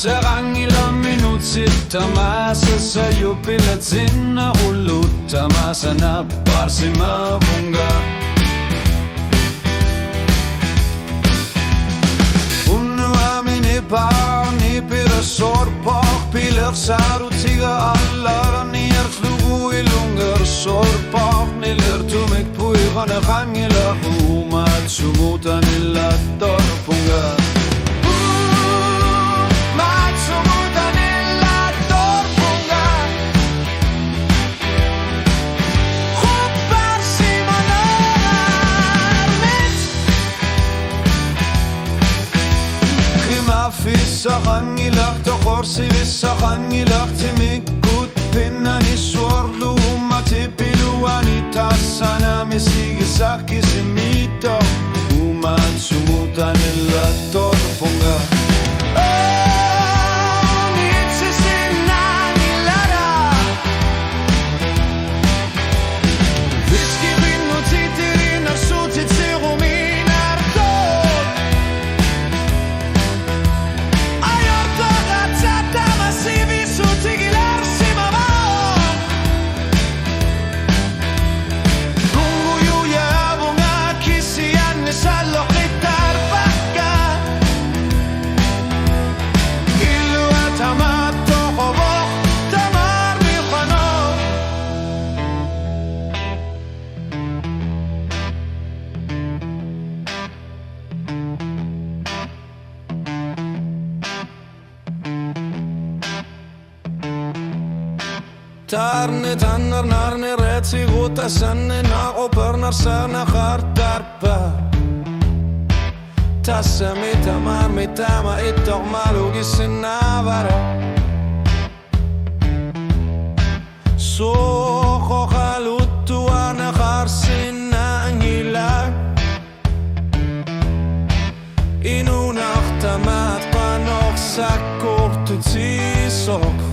Sarangila minutit tamasa sa'yo pilatin na ulot tamasa na parsima bunga Unnu amine barni pira sorpach piler saru tiga allar ner flugu I lungar sorpach niler tumek puigana gangila humat sumutan illa torpunga Saqangilaq toqorsi saqangilaq timikut pinnani suarlu matipiluani tassana misigizaki simito umat sumutan illa torpunga Tarne tannar narne retsi guta sanne nago pernar sana hartarpa Tassa mitama mitama itog malugi sinavara Soko halutu ana harsina angila Inunachtamat panoch sakkortu tisok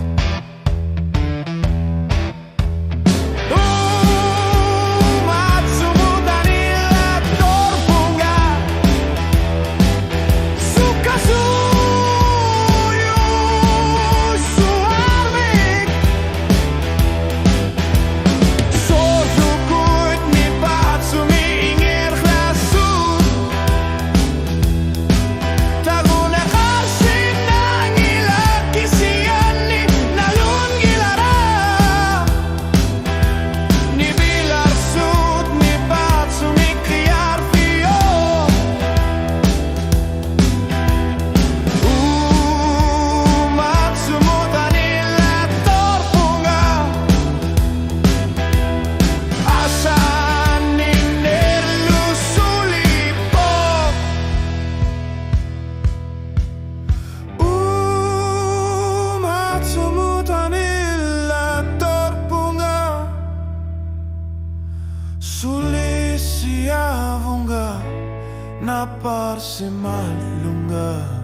Sulisia vunga na parse malunga